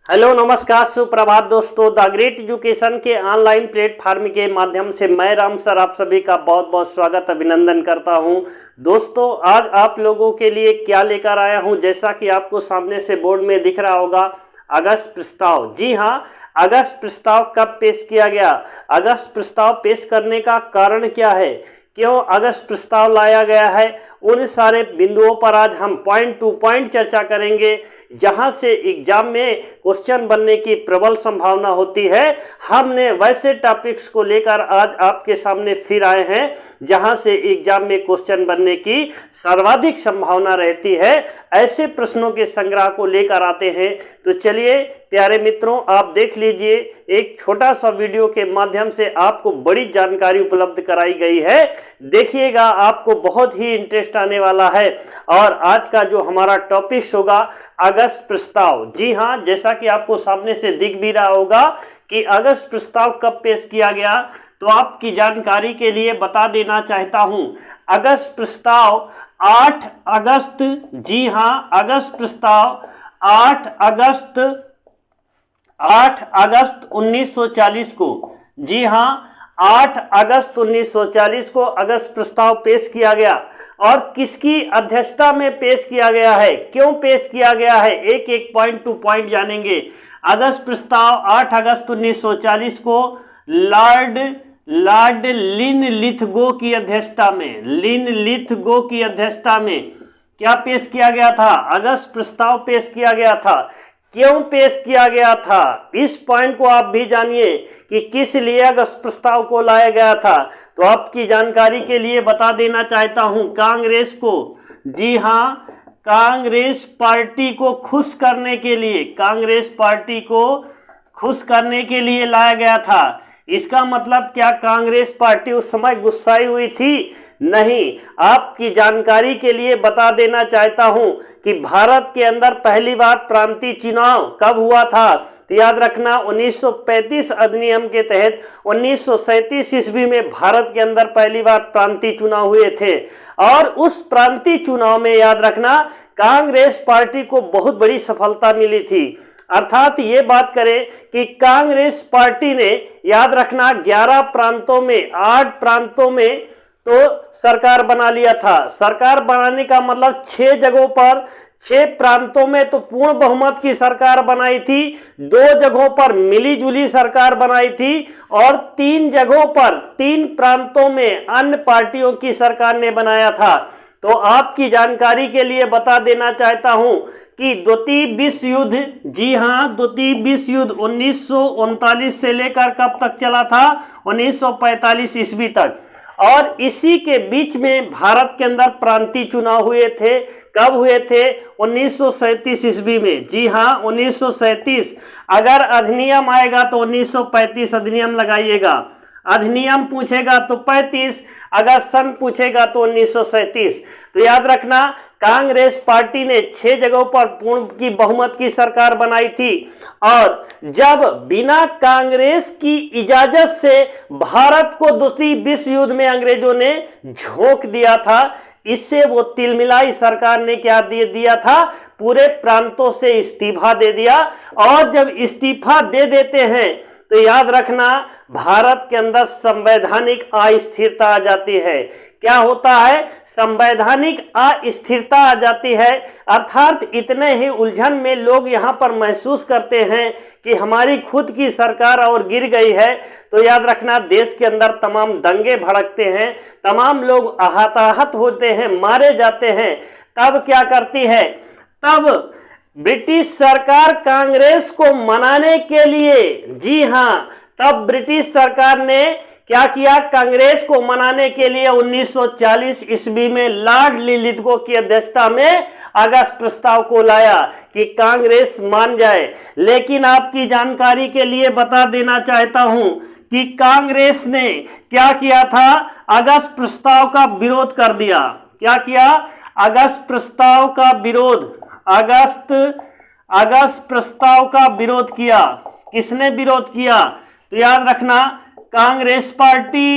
Hello नमस्कार सुप्रभात दोस्तों। द ग्रेट एजुकेशन के ऑनलाइन प्लेटफॉर्म के माध्यम से मैं राम सर आप सभी का बहुत बहुत स्वागत अभिनंदन करता हूं। दोस्तों आज आप लोगों के लिए क्या लेकर आया हूं, जैसा कि आपको सामने से बोर्ड में दिख रहा होगा, अगस्त प्रस्ताव। जी हां, अगस्त प्रस्ताव कब पेश किया गया, अगस्त प्रस्ताव पेश करने का कारण क्या है, क्यों अगस्त प्रस्ताव लाया गया है, उन सारे बिंदुओं पर आज हम पॉइंट टू पॉइंट चर्चा करेंगे, जहां से एग्जाम में क्वेश्चन बनने की प्रबल संभावना होती है। हमने वैसे टॉपिक्स को लेकर आज आपके सामने फिर आए हैं जहां से एग्जाम में क्वेश्चन बनने की सर्वाधिक संभावना रहती है। ऐसे प्रश्नों के संग्रह को लेकर आते हैं। तो चलिए प्यारे मित्रों, आप देख लीजिए, एक छोटा सा वीडियो के माध्यम से आपको बड़ी जानकारी उपलब्ध कराई गई है। देखिएगा, आपको बहुत ही इंटरेस्ट आने वाला है। और आज का जो हमारा टॉपिक्स होगा अगस्त प्रस्ताव। जी हाँ, जैसा कि आपको सामने से दिख भी रहा होगा कि अगस्त प्रस्ताव कब पेश किया गया, तो आपकी जानकारी के लिए बता देना चाहता हूं। अगस्त प्रस्ताव 8 अगस्त, जी हाँ, अगस्त प्रस्ताव 8 अगस्त 1940 को, जी हाँ, 8 अगस्त 1940 को अगस्त प्रस्ताव पेश किया गया। और किसकी अध्यक्षता में पेश किया गया है, क्यों पेश किया गया है, एक एक पॉइंट टू पॉइंट जानेंगे। अगस्त प्रस्ताव 8 अगस्त 1940 को लॉर्ड लिनलिथगो की अध्यक्षता में, लिनलिथगो की अध्यक्षता में क्या पेश किया गया था, अगस्त प्रस्ताव पेश किया गया था। क्यों पेश किया गया था, इस पॉइंट को आप भी जानिए कि किस लिए अगस्त प्रस्ताव को लाया गया था। तो आपकी जानकारी के लिए बता देना चाहता हूं, कांग्रेस को, जी हां, कांग्रेस पार्टी को खुश करने के लिए, कांग्रेस पार्टी को खुश करने के लिए लाया गया था। इसका मतलब क्या कांग्रेस पार्टी उस समय गुस्साई हुई थी? नहीं। आपकी जानकारी के लिए बता देना चाहता हूं कि भारत के अंदर पहली बार प्रांतीय चुनाव कब हुआ था, तो याद रखना 1935 अधिनियम के तहत 1937 ईस्वी में भारत के अंदर पहली बार प्रांतीय चुनाव हुए थे। और उस प्रांतीय चुनाव में याद रखना कांग्रेस पार्टी को बहुत बड़ी सफलता मिली थी। अर्थात ये बात करें कि कांग्रेस पार्टी ने, याद रखना, 11 प्रांतों में, 8 प्रांतों में तो सरकार बना लिया था। सरकार बनाने का मतलब 6 जगहों पर, 6 प्रांतों में तो पूर्ण बहुमत की सरकार बनाई थी, 2 जगहों पर मिली जुली सरकार बनाई थी, और 3 जगहों पर, 3 प्रांतों में अन्य पार्टियों की सरकार ने बनाया था। तो आपकी जानकारी के लिए बता देना चाहता हूं कि द्वितीय विश्व युद्ध, जी हां, द्वितीय विश्व युद्ध 1939 से लेकर कब तक चला था, 1945 ईस्वी तक। और इसी के बीच में भारत के अंदर प्रांतीय चुनाव हुए थे। कब हुए थे? 1937 ईस्वी में। जी हाँ, 1937। अगर अधिनियम आएगा तो 1935 अधिनियम लगाइएगा, अधिनियम पूछेगा तो 35, अगर सन पूछेगा तो 1937। तो याद रखना कांग्रेस पार्टी ने 6 जगहों पर पूर्ण की बहुमत की सरकार बनाई थी। और जब बिना कांग्रेस की इजाजत से भारत को द्वितीय विश्व युद्ध में अंग्रेजों ने झोंक दिया था, इससे वो तिलमिलाई सरकार ने क्या दिया था, पूरे प्रांतों से इस्तीफा दे दिया। और जब इस्तीफा दे देते हैं तो याद रखना भारत के अंदर संवैधानिक अस्थिरता आ जाती है। क्या होता है? संवैधानिक अस्थिरता आ जाती है। अर्थात इतने ही उलझन में लोग यहाँ पर महसूस करते हैं कि हमारी खुद की सरकार और गिर गई है। तो याद रखना देश के अंदर तमाम दंगे भड़कते हैं, तमाम लोग आहत होते हैं, मारे जाते हैं। तब क्या करती है? तब ब्रिटिश सरकार कांग्रेस को मनाने के लिए, जी हां, तब ब्रिटिश सरकार ने क्या किया, कांग्रेस को मनाने के लिए 1940 ईस्वी में लॉर्ड लिनलिथगो की अध्यक्षता में अगस्त प्रस्ताव को लाया कि कांग्रेस मान जाए। लेकिन आपकी जानकारी के लिए बता देना चाहता हूं कि कांग्रेस ने क्या किया था, अगस्त प्रस्ताव का विरोध कर दिया। क्या किया? अगस्त प्रस्ताव का विरोध, अगस्त प्रस्ताव का विरोध किया। किसने विरोध किया? तो याद रखना कांग्रेस पार्टी,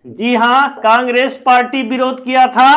जी हां, कांग्रेस पार्टी विरोध किया था।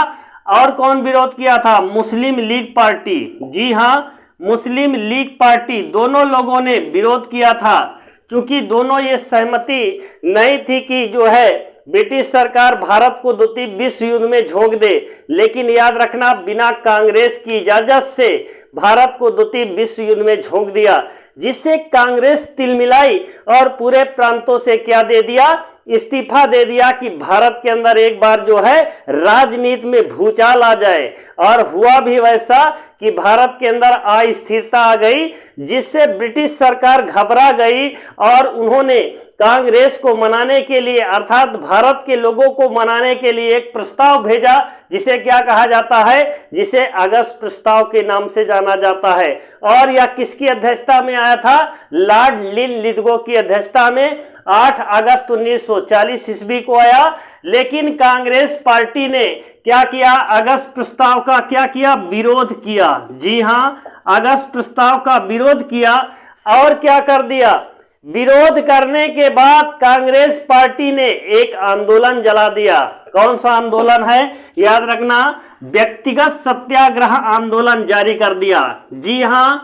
और कौन विरोध किया था? मुस्लिम लीग पार्टी, जी हां, मुस्लिम लीग पार्टी, दोनों लोगों ने विरोध किया था, क्योंकि दोनों ये सहमति नहीं थी कि जो है ब्रिटिश सरकार भारत को द्वितीय विश्व युद्ध में झोंक दे। लेकिन याद रखना, बिना कांग्रेस की इजाजत से भारत को द्वितीय विश्व युद्ध में झोंक दिया, जिससे कांग्रेस तिलमिलाई और पूरे प्रांतों से क्या दे दिया, इस्तीफा दे दिया कि भारत के अंदर एक बार जो है राजनीति में भूचाल आ जाए। और हुआ भी वैसा कि भारत के अंदर अस्थिरता आ गई, जिससे ब्रिटिश सरकार घबरा गई और उन्होंने कांग्रेस को मनाने के लिए, अर्थात भारत के लोगों को मनाने के लिए एक प्रस्ताव भेजा, जिसे क्या कहा जाता है, जिसे अगस्त प्रस्ताव के नाम से जाना जाता है। और यह किसकी अध्यक्षता में आया था? लॉर्ड लिन लिथगो की अध्यक्षता में 8 अगस्त 1940 ईस्वी को आया। लेकिन कांग्रेस पार्टी ने क्या किया? अगस्त प्रस्ताव का क्या किया? विरोध किया। जी हां, अगस्त प्रस्ताव का विरोध किया। और क्या कर दिया? विरोध करने के बाद कांग्रेस पार्टी ने एक आंदोलन जला दिया। कौन सा आंदोलन है? याद रखना, व्यक्तिगत सत्याग्रह आंदोलन जारी कर दिया। जी हां,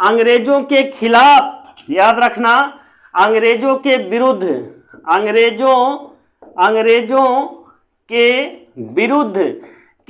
अंग्रेजों के खिलाफ, याद रखना, अंग्रेजों के विरुद्ध, अंग्रेजों के विरुद्ध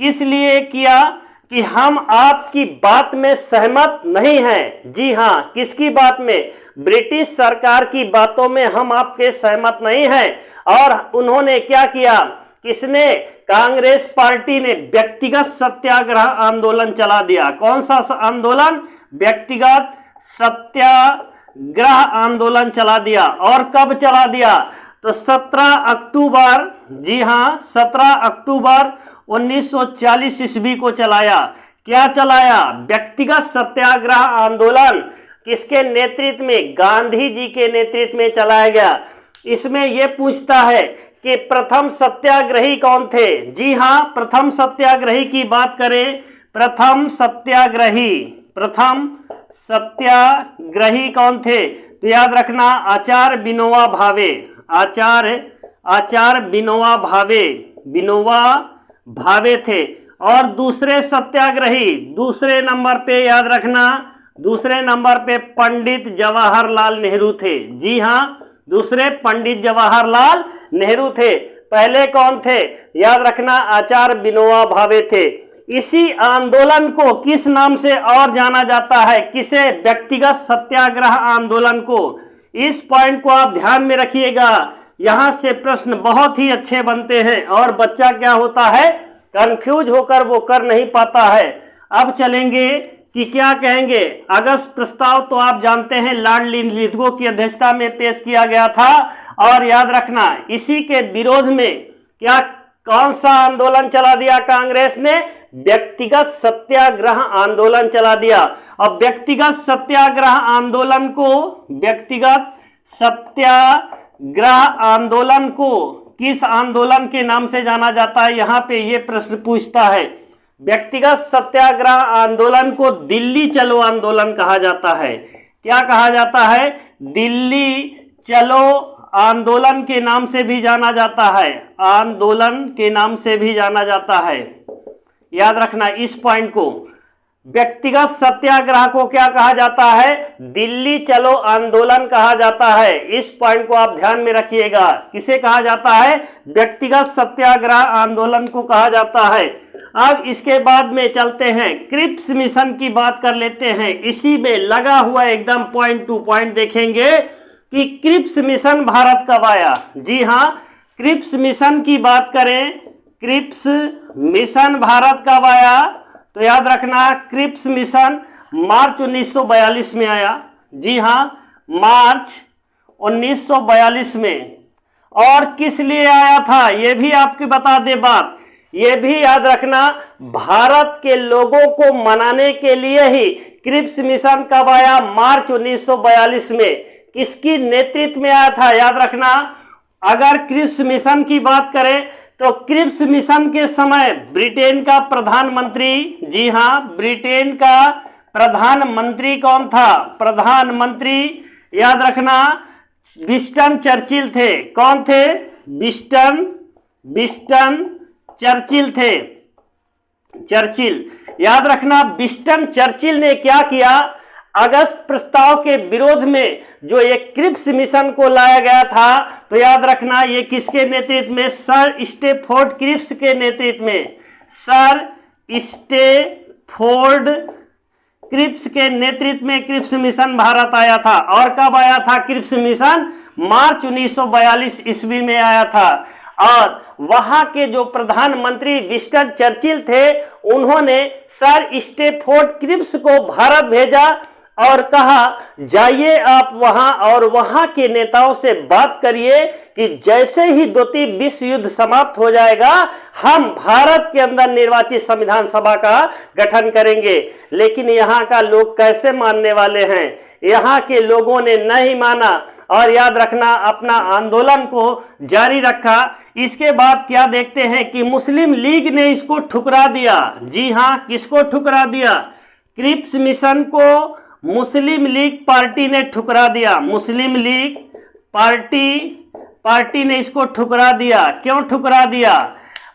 किस लिए किया? कि हम आपकी बात में सहमत नहीं हैं। जी हां, किसकी बात में? ब्रिटिश सरकार की बातों में हम आपके सहमत नहीं हैं। और उन्होंने क्या किया? किसने? कांग्रेस पार्टी ने व्यक्तिगत सत्याग्रह आंदोलन चला दिया। कौन सा आंदोलन? व्यक्तिगत सत्याग्रह आंदोलन चला दिया। और कब चला दिया? तो 17 अक्टूबर, जी हां, 17 अक्टूबर 1940 ईस्वी को चलाया। क्या चलाया? व्यक्तिगत सत्याग्रह आंदोलन। किसके नेतृत्व में? गांधी जी के नेतृत्व में चलाया गया। इसमें यह पूछता है कि प्रथम सत्याग्रही कौन थे? जी हां, प्रथम सत्याग्रही की बात करें, प्रथम सत्याग्रही कौन थे? तो याद रखना, आचार्य विनोबा भावे, आचार्य विनोबा भावे थे। और दूसरे सत्याग्रही, दूसरे नंबर पे याद रखना, दूसरे नंबर पे पंडित जवाहरलाल नेहरू थे। जी हां, दूसरे पंडित जवाहरलाल नेहरू थे। पहले कौन थे? याद रखना, आचार्य विनोबा भावे थे। इसी आंदोलन को किस नाम से और जाना जाता है? किसे? व्यक्तिगत सत्याग्रह आंदोलन को। इस पॉइंट को आप ध्यान में रखिएगा, यहां से प्रश्न बहुत ही अच्छे बनते हैं और बच्चा क्या होता है, कंफ्यूज होकर वो कर नहीं पाता है। अब चलेंगे कि क्या कहेंगे। अगस्त प्रस्ताव तो आप जानते हैं लॉर्ड लिन लिथगो की अध्यक्षता में पेश किया गया था। और याद रखना, इसी के विरोध में क्या, कौन सा आंदोलन चला दिया कांग्रेस ने? व्यक्तिगत सत्याग्रह आंदोलन चला दिया। और व्यक्तिगत सत्याग्रह आंदोलन को, व्यक्तिगत सत्याग्रह आंदोलन को किस आंदोलन के नाम से जाना जाता है? यहां पे ये प्रश्न पूछता है। व्यक्तिगत सत्याग्रह आंदोलन को दिल्ली चलो आंदोलन कहा जाता है। क्या कहा जाता है? दिल्ली चलो आंदोलन के नाम से भी जाना जाता है, आंदोलन के नाम से भी जाना जाता है। याद रखना इस पॉइंट को। व्यक्तिगत सत्याग्रह को क्या कहा जाता है? दिल्ली चलो आंदोलन कहा जाता है। इस पॉइंट को आप ध्यान में रखिएगा। किसे कहा जाता है? व्यक्तिगत सत्याग्रह आंदोलन को कहा जाता है। अब इसके बाद में चलते हैं, क्रिप्स मिशन की बात कर लेते हैं। इसी में लगा हुआ एकदम पॉइंट टू पॉइंट देखेंगे कि क्रिप्स मिशन भारत कब आया। जी हाँ, क्रिप्स मिशन की बात करें, क्रिप्स मिशन भारत कब आया? तो याद रखना, क्रिप्स मिशन मार्च 1942 में आया। जी हाँ, मार्च 1942 में। और किस लिए आया था ये भी आपको बता दे बात, ये भी याद रखना, भारत के लोगों को मनाने के लिए ही क्रिप्स मिशन कब आया? मार्च 1942 में। किसकी नेतृत्व में आया था? याद रखना, अगर क्रिप्स मिशन की बात करें तो क्रिप्स मिशन के समय ब्रिटेन का प्रधानमंत्री, जी हां, ब्रिटेन का प्रधानमंत्री कौन था? प्रधानमंत्री याद रखना विंस्टन चर्चिल थे। कौन थे? विंस्टन चर्चिल थे। चर्चिल। याद रखना विंस्टन चर्चिल ने क्या किया, अगस्त प्रस्ताव के विरोध में जो एक क्रिप्स मिशन को लाया गया था, तो याद रखना ये किसके नेतृत्व में, सर स्टैफोर्ड क्रिप्स के नेतृत्व में, सर स्टैफोर्ड क्रिप्स के नेतृत्व में क्रिप्स मिशन भारत आया था। और कब आया था क्रिप्स मिशन, मार्च 1942 ईस्वी में आया था। और वहां के जो प्रधानमंत्री विंस्टन चर्चिल थे, उन्होंने सर स्टैफोर्ड क्रिप्स को भारत भेजा और कहा जाइए आप वहां और वहां के नेताओं से बात करिए कि जैसे ही द्वितीय विश्व युद्ध समाप्त हो जाएगा, हम भारत के अंदर निर्वाचित संविधान सभा का गठन करेंगे। लेकिन यहाँ का लोग कैसे मानने वाले हैं, यहाँ के लोगों ने नहीं माना और याद रखना अपना आंदोलन को जारी रखा। इसके बाद क्या देखते हैं कि मुस्लिम लीग ने इसको ठुकरा दिया। जी हाँ, किसको ठुकरा दिया, क्रिप्स मिशन को मुस्लिम लीग पार्टी ने ठुकरा दिया। मुस्लिम लीग पार्टी ने इसको ठुकरा दिया। क्यों ठुकरा दिया,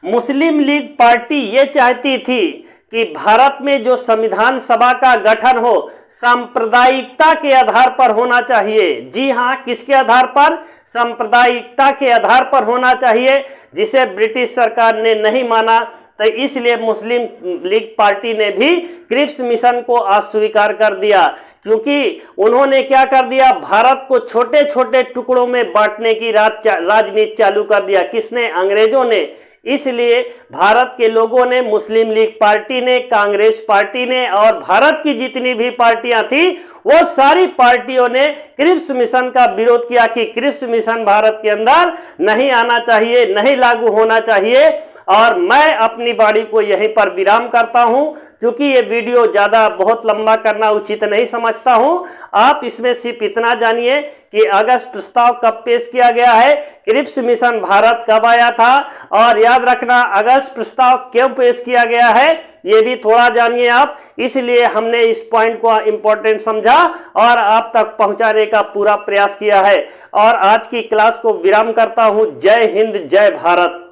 मुस्लिम लीग पार्टी ये चाहती थी कि भारत में जो संविधान सभा का गठन हो सांप्रदायिकता के आधार पर होना चाहिए। जी हाँ, किसके आधार पर, सांप्रदायिकता के आधार पर होना चाहिए, जिसे ब्रिटिश सरकार ने नहीं माना। तो इसलिए मुस्लिम लीग पार्टी ने भी क्रिप्स मिशन को अस्वीकार कर दिया, क्योंकि उन्होंने क्या कर दिया, भारत को छोटे छोटे टुकड़ों में बांटने की राजनीति चालू कर दिया। किसने, अंग्रेजों ने। इसलिए भारत के लोगों ने, मुस्लिम लीग पार्टी ने, कांग्रेस पार्टी ने और भारत की जितनी भी पार्टियां थी, वो सारी पार्टियों ने क्रिप्स मिशन का विरोध किया कि क्रिप्स मिशन भारत के अंदर नहीं आना चाहिए, नहीं लागू होना चाहिए। और मैं अपनी वाणी को यहीं पर विराम करता हूं, क्योंकि ये वीडियो ज़्यादा बहुत लंबा करना उचित नहीं समझता हूं। आप इसमें सिर्फ इतना जानिए कि अगस्त प्रस्ताव कब पेश किया गया है, क्रिप्स मिशन भारत कब आया था, और याद रखना अगस्त प्रस्ताव क्यों पेश किया गया है, ये भी थोड़ा जानिए आप। इसलिए हमने इस पॉइंट को इम्पोर्टेंट समझा और आप तक पहुंचाने का पूरा प्रयास किया है। और आज की क्लास को विराम करता हूं। जय हिंद, जय भारत।